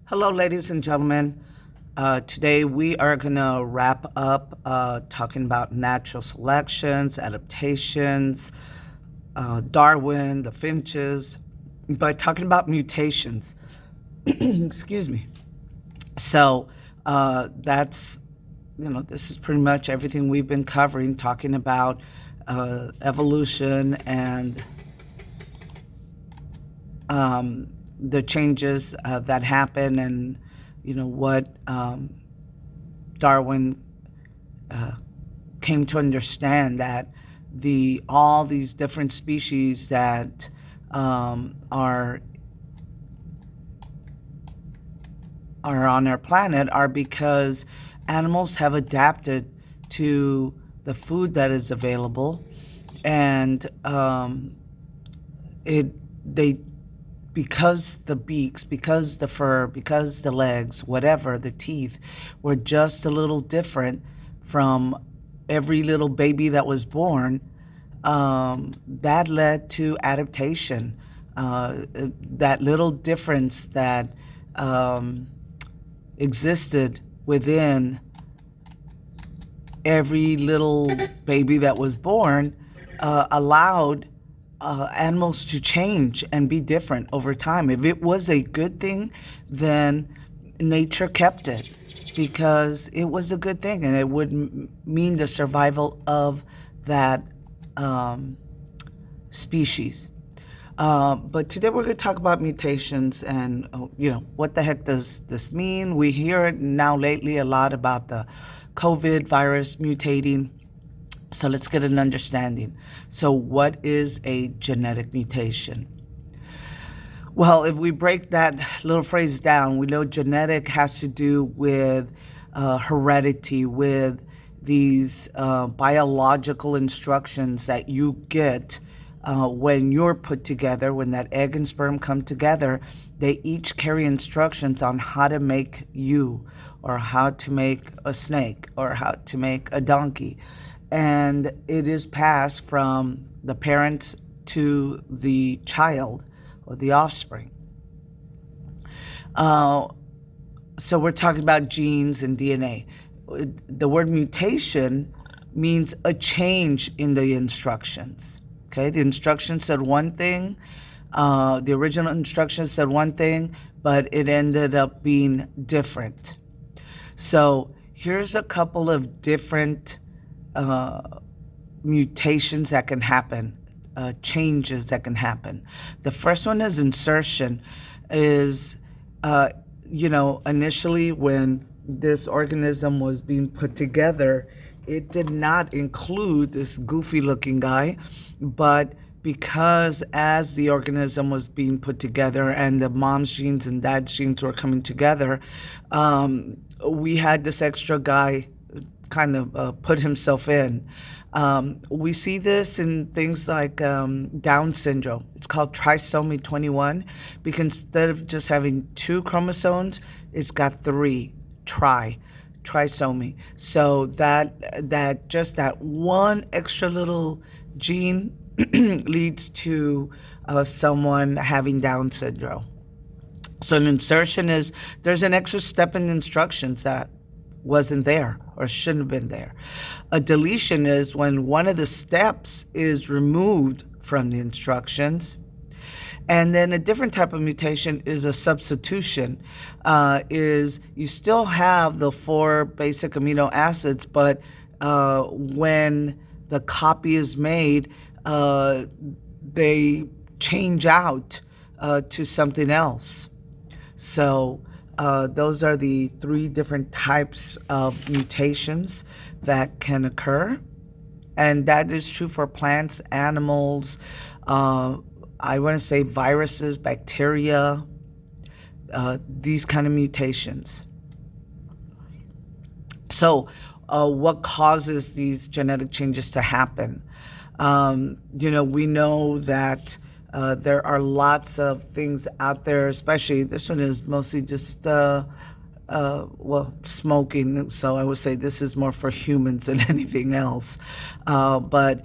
Hello, ladies and gentlemen. Today we are going to wrap up talking about natural selections, adaptations, Darwin, the finches, by talking about mutations. Excuse me. So that's, this is pretty much everything we've been covering, talking about evolution and the changes that happen, and what Darwin came to understand, that all these different species that are on our planet are because animals have adapted to the food that is available, and they because the beaks, because the fur, because the legs, whatever, the teeth were just a little different from every little baby that was born, that led to adaptation. That little difference that existed within every little baby that was born allowed animals to change and be different over time. If it was a good thing, then nature kept it because it was a good thing, and it would mean the survival of that species. But today we're going to talk about mutations and, what the heck does this mean? We hear it now lately a lot about the COVID virus mutating. So let's get an understanding. So what is a genetic mutation? Well, if we break that little phrase down, we know genetic has to do with heredity, with these biological instructions that you get when you're put together, when that egg and sperm come together. They each carry instructions on how to make you, or how to make a snake, or how to make a donkey. And it is passed from the parent to the child or the offspring. So we're talking about genes and DNA. The word mutation means a change in the instructions. Okay, the instructions said one thing, the original instructions said one thing, but it ended up being different. So here's a couple of different mutations that can happen, changes that can happen. The first one is insertion. Is initially when this organism was being put together, it did not include this goofy looking guy, but because as the organism was being put together and the mom's genes and dad's genes were coming together, we had this extra guy kind of put himself in. We see this in things like Down syndrome. It's called trisomy 21 because instead of just having 2 chromosomes, it's got 3, trisomy. So that just that one extra little gene leads to someone having Down syndrome. So an insertion is there's an extra step in the instructions that wasn't there or shouldn't have been there. A deletion is when one of the steps is removed from the instructions. And then a different type of mutation is a substitution. Is you still have the 4 basic amino acids, but when the copy is made, they change out to something else. So those are the 3 different types of mutations that can occur. And that is true for plants, animals, I want to say viruses, bacteria, these kind of mutations. So what causes these genetic changes to happen? We know that there are lots of things out there, especially this one is mostly just, smoking. So I would say this is more for humans than anything else. But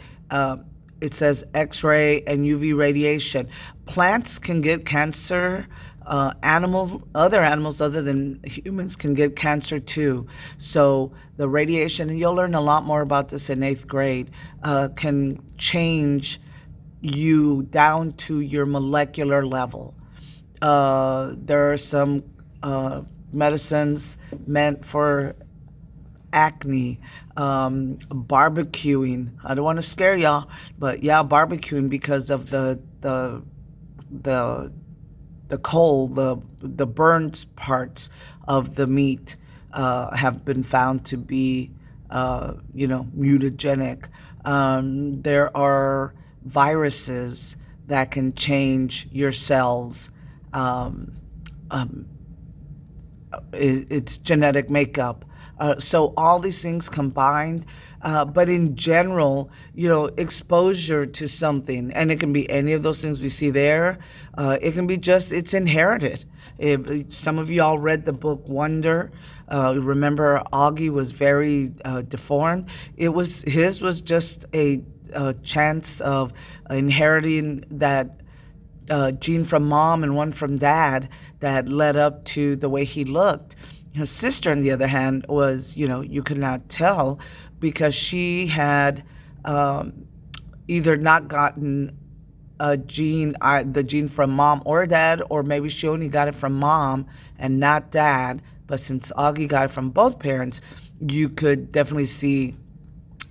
it says X-ray and UV radiation. Plants can get cancer other animals other than humans can get cancer too. So the radiation, and you'll learn a lot more about this in 8th grade, can change you down to your molecular level. There are some medicines meant for acne, barbecuing. I don't want to scare y'all, but yeah, barbecuing because of the the coal, the burnt parts of the meat have been found to be, mutagenic. There are viruses that can change your cells. Um, um, it's genetic makeup. So all these things combined, but in general, exposure to something, and it can be any of those things we see there. It can be just it's inherited. If some of you all read the book Wonder, remember Augie was very deformed. His was just a chance of inheriting that gene from mom and one from dad that led up to the way he looked. His sister, on the other hand, was, you could not tell because she had either not gotten the gene from mom or dad, or maybe she only got it from mom and not dad. But since Augie got it from both parents, you could definitely see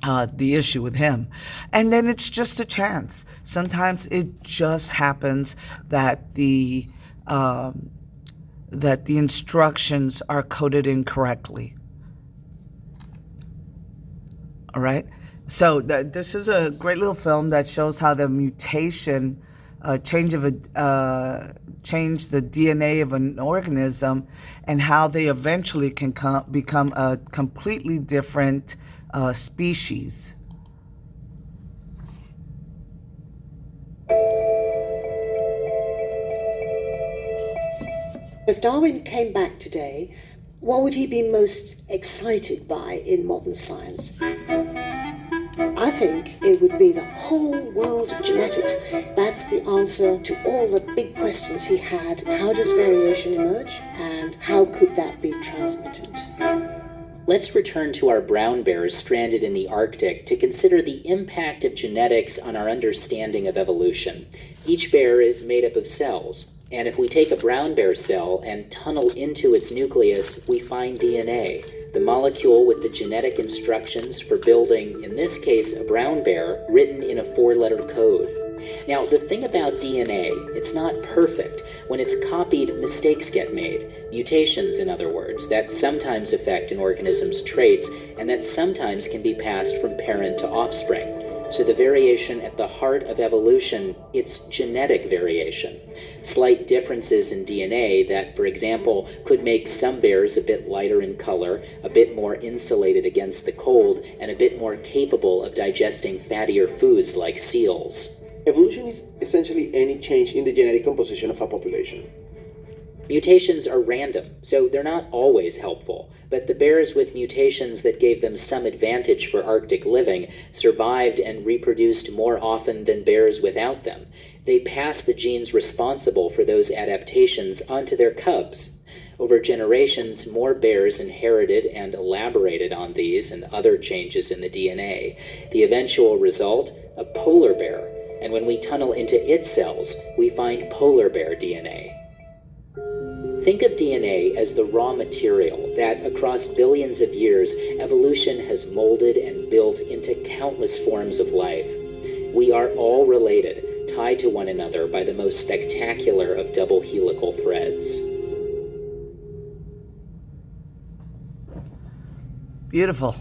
the issue with him. And then it's just a chance. Sometimes it just happens that the instructions are coded incorrectly. All right? So this is a great little film that shows how the mutation change the DNA of an organism, and how they eventually can become a completely different species. If Darwin came back today, what would he be most excited by in modern science? I think it would be the whole world of genetics. That's the answer to all the big questions he had. How does variation emerge? And how could that be transmitted? Let's return to our brown bears stranded in the Arctic to consider the impact of genetics on our understanding of evolution. Each bear is made up of cells, and if we take a brown bear cell and tunnel into its nucleus, we find DNA, the molecule with the genetic instructions for building, in this case, a brown bear, written in a 4-letter code. Now, the thing about DNA, it's not perfect. When it's copied, mistakes get made. Mutations, in other words, that sometimes affect an organism's traits and that sometimes can be passed from parent to offspring. So the variation at the heart of evolution, it's genetic variation. Slight differences in DNA that, for example, could make some bears a bit lighter in color, a bit more insulated against the cold, and a bit more capable of digesting fattier foods like seals. Evolution is essentially any change in the genetic composition of a population. Mutations are random, so they're not always helpful, but the bears with mutations that gave them some advantage for Arctic living survived and reproduced more often than bears without them. They passed the genes responsible for those adaptations onto their cubs. Over generations, more bears inherited and elaborated on these and other changes in the DNA. The eventual result, a polar bear, and when we tunnel into its cells, we find polar bear DNA. Think of DNA as the raw material that, across billions of years, evolution has molded and built into countless forms of life. We are all related, tied to one another by the most spectacular of double helical threads. Beautiful.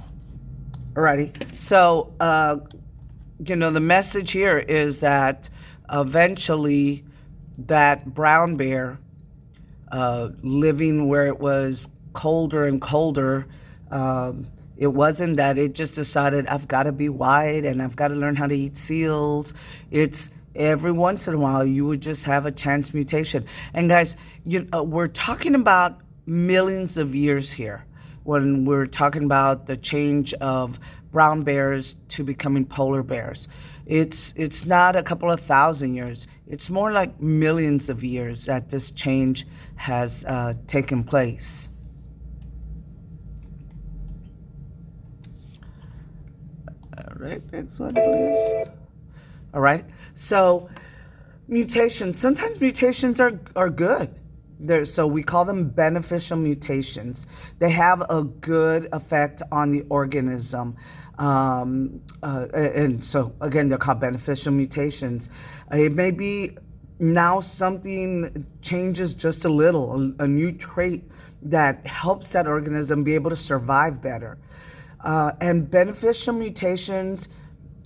Alrighty. So, the message here is that eventually that brown bear, living where it was colder and colder, it wasn't that it just decided, I've got to be white and I've got to learn how to eat seals. It's every once in a while you would just have a chance mutation. And guys, we're talking about millions of years here when we're talking about the change of brown bears to becoming polar bears. It's not a couple of thousand years. It's more like millions of years that this change has taken place. All right, next one, please. All right, so mutations. Sometimes mutations are good. So we call them beneficial mutations. They have a good effect on the organism. And so, again, they're called beneficial mutations. It may be now something changes just a little, a new trait that helps that organism be able to survive better. And beneficial mutations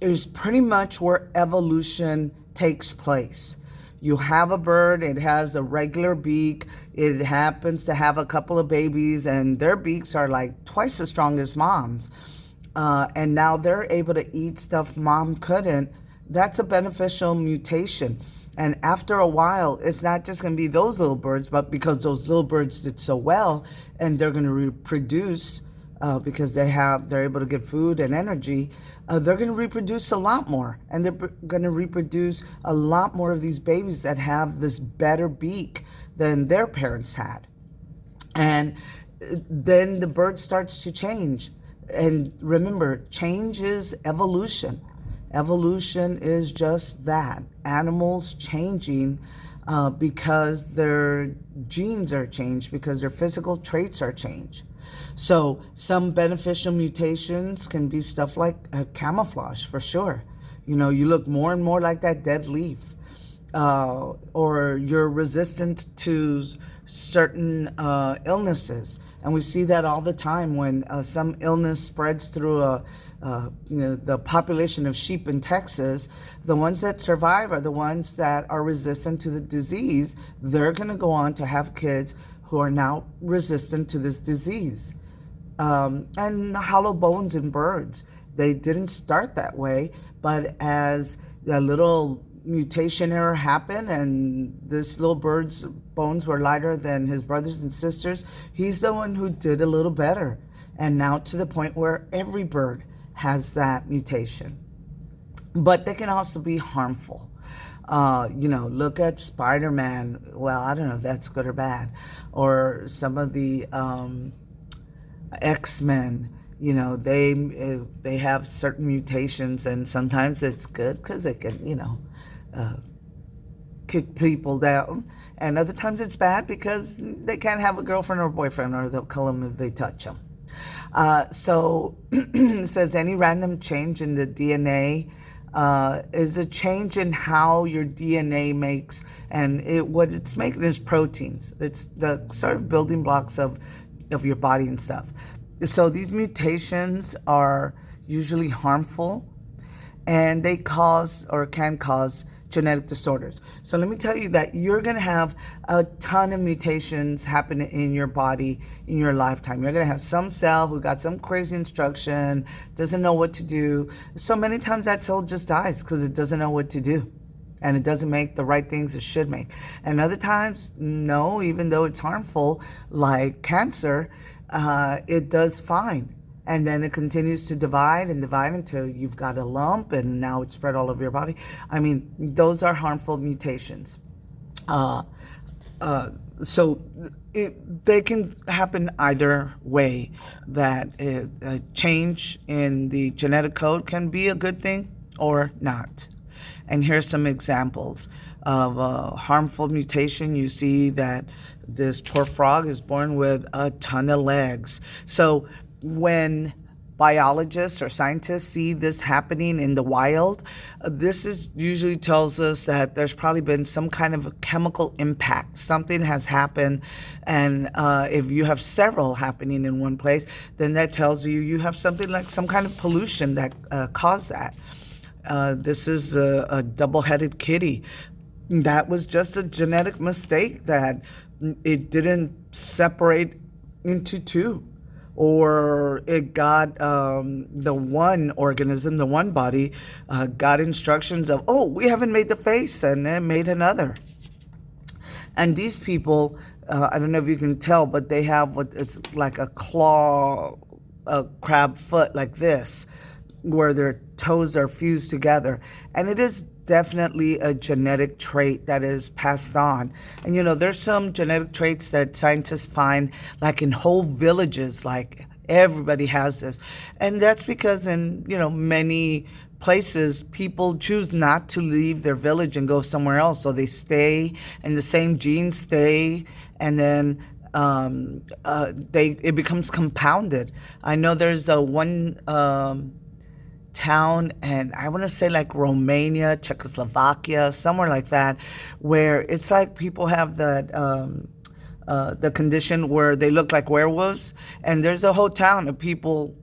is pretty much where evolution takes place. You have a bird, it has a regular beak, it happens to have a couple of babies, and their beaks are like twice as strong as mom's. And now they're able to eat stuff mom couldn't. That's a beneficial mutation. And after a while, it's not just going to be those little birds, but because those little birds did so well, and they're going to reproduce because they're able to get food and energy, they're going to reproduce a lot more, and they're going to reproduce a lot more of these babies that have this better beak than their parents had. And then the bird starts to change. And remember, change is evolution. Evolution is just that. Animals changing because their genes are changed, because their physical traits are changed. So some beneficial mutations can be stuff like camouflage, for sure. You know, you look more and more like that dead leaf. Or you're resistant to certain illnesses. And we see that all the time when some illness spreads through the population of sheep in Texas. The ones that survive are the ones that are resistant to the disease. They're going to go on to have kids who are now resistant to this disease. And hollow bones in birds. They didn't start that way, but as a little mutation error happened and this little bird's bones were lighter than his brothers and sisters, he's the one who did a little better. And now to the point where every bird has that mutation. But they can also be harmful. Look at Spider-Man. Well, I don't know if that's good or bad. Or some of the X-Men. You know, they have certain mutations, and sometimes it's good because they can, kick people down. And other times it's bad because they can't have a girlfriend or boyfriend, or they'll kill them if they touch them. So it says any random change in the DNA is a change in how your DNA makes, and what it's making is proteins. It's the sort of building blocks of your body and stuff. So these mutations are usually harmful, and they cause or can cause genetic disorders. So let me tell you that you're going to have a ton of mutations happen in your body in your lifetime. You're going to have some cell who got some crazy instruction, doesn't know what to do. So many times that cell just dies because it doesn't know what to do. And it doesn't make the right things it should make. And other times, no, even though it's harmful, like cancer, it does fine. And then it continues to divide and divide until you've got a lump and now it's spread all over your body. I mean, those are harmful mutations. So they can happen either way, that a change in the genetic code can be a good thing or not. And here's some examples of a harmful mutation. You see that this poor frog is born with a ton of legs. So when biologists or scientists see this happening in the wild, this usually tells us that there's probably been some kind of a chemical impact. Something has happened, and if you have several happening in one place, then that tells you have something like some kind of pollution that caused that. This is a double-headed kitty. That was just a genetic mistake, that it didn't separate into two. Or it got the one organism, the one body, got instructions of, we haven't made the face, and then made another. And these people, I don't know if you can tell, but they have what it's like a claw, a crab foot like this. where their toes are fused together. And it is definitely a genetic trait that is passed on. And there's some genetic traits that scientists find like in whole villages, like everybody has this. And that's because in, many places people choose not to leave their village and go somewhere else. So they stay and the same genes stay, and then it becomes compounded. I know there's a one town, and I want to say like Romania, Czechoslovakia, somewhere like that, where it's like people have that the condition where they look like werewolves, and there's a whole town of people.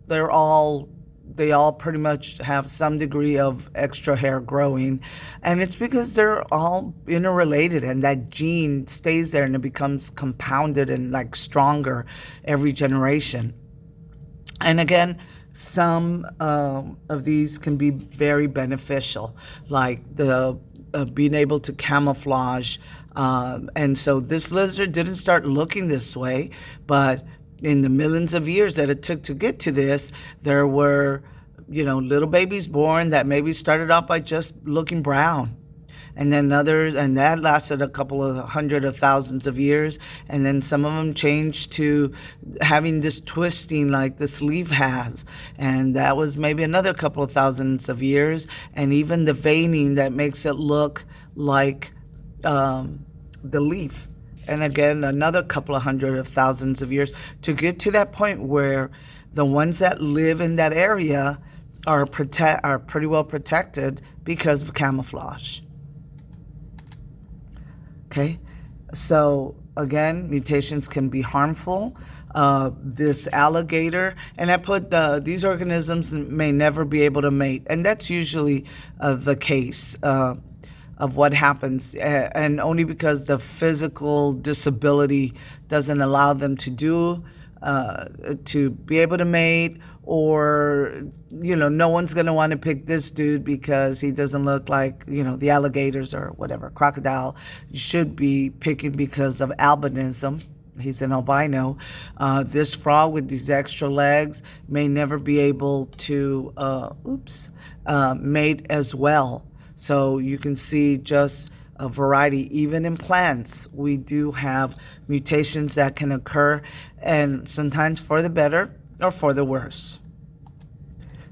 They all pretty much have some degree of extra hair growing, and it's because they're all interrelated, and that gene stays there, and it becomes compounded and like stronger every generation. And again, some of these can be very beneficial, like the being able to camouflage. And so this lizard didn't start looking this way, but in the millions of years that it took to get to this, there were, little babies born that maybe started off by just looking brown. And then others, and that lasted a couple of hundred of thousands of years. And then some of them changed to having this twisting like this leaf has. And that was maybe another couple of thousands of years. And even the veining that makes it look like the leaf. And again, another couple of hundred of thousands of years to get to that point where the ones that live in that area are pretty well protected because of camouflage. Okay, so again, mutations can be harmful. This alligator, and I put these organisms may never be able to mate, and that's usually the case of what happens, and only because the physical disability doesn't allow them to be able to mate, or no one's going to want to pick this dude because he doesn't look like the alligators or whatever. Crocodile you should be picking because of albinism. He's an albino. This frog with these extra legs may never be able to mate as well. So you can see just a variety. Even in plants, we do have mutations that can occur, and sometimes for the better or for the worse.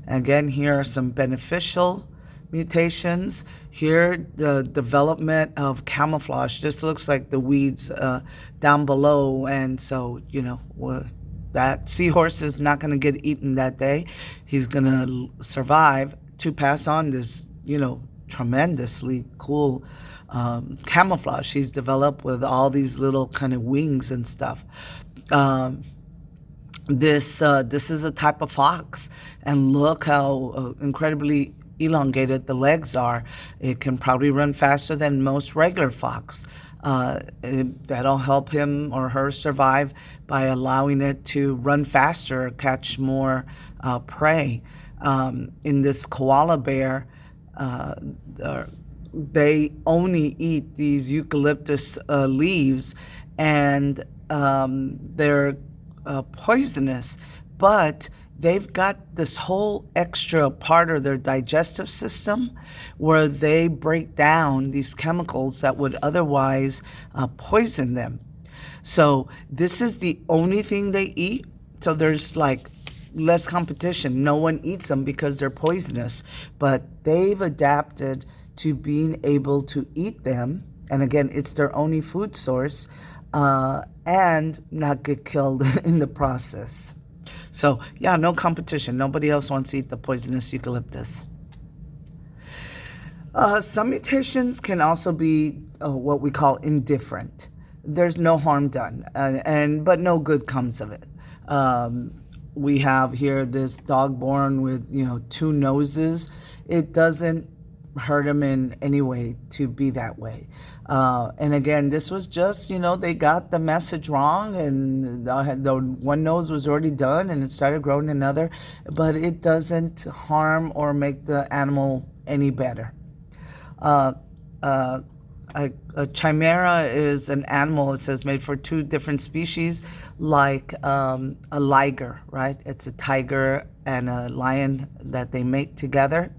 Again, here are some beneficial mutations. Here, the development of camouflage. This looks like the weeds down below, and so, that seahorse is not going to get eaten that day. He's going to survive to pass on this, tremendously cool camouflage he's developed with all these little kind of wings and stuff. This is a type of fox, and look how incredibly elongated the legs are. It can probably run faster than most regular fox. That'll help him or her survive by allowing it to run faster, catch more prey. In this koala bear, they only eat these eucalyptus leaves, and they're poisonous, but they've got this whole extra part of their digestive system where they break down these chemicals that would otherwise poison them. So this is the only thing they eat. So there's like less competition. No one eats them because they're poisonous, but they've adapted to being able to eat them. And again, it's their only food source, and not get killed in the process. So yeah, no competition. Nobody else wants to eat the poisonous eucalyptus. Some mutations can also be what we call indifferent. There's no harm done, but no good comes of it. We have here this dog born with 2 noses. It doesn't hurt him in any way to be that way. And again, this was just, they got the message wrong, and the one nose was already done and it started growing another, but it doesn't harm or make the animal any better. A chimera is an animal, it says, made for 2 different species, like a liger, right? It's a tiger and a lion that they mate together.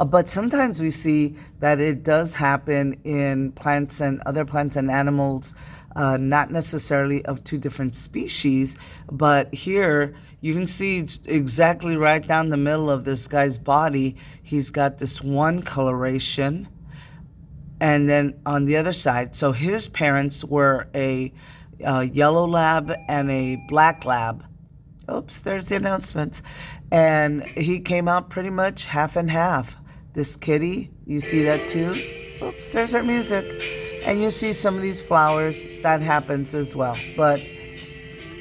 But sometimes we see that it does happen in plants and other plants and animals, not necessarily of two different species, but here you can see exactly right down the middle of this guy's body, he's got this one coloration. And then on the other side, so his parents were a yellow lab and a black lab. Oops, there's the announcements. And he came out pretty much half and half. This kitty, you see that too? Oops, there's our music. And you see some of these flowers, that happens as well. But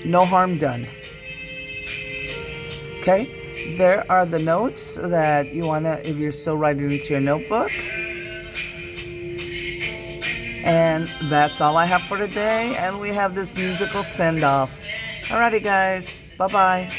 no harm done. Okay, there are the notes that you want to, if you're still writing into your notebook. And that's all I have for today. And we have this musical send-off. Alrighty, guys. Bye-bye.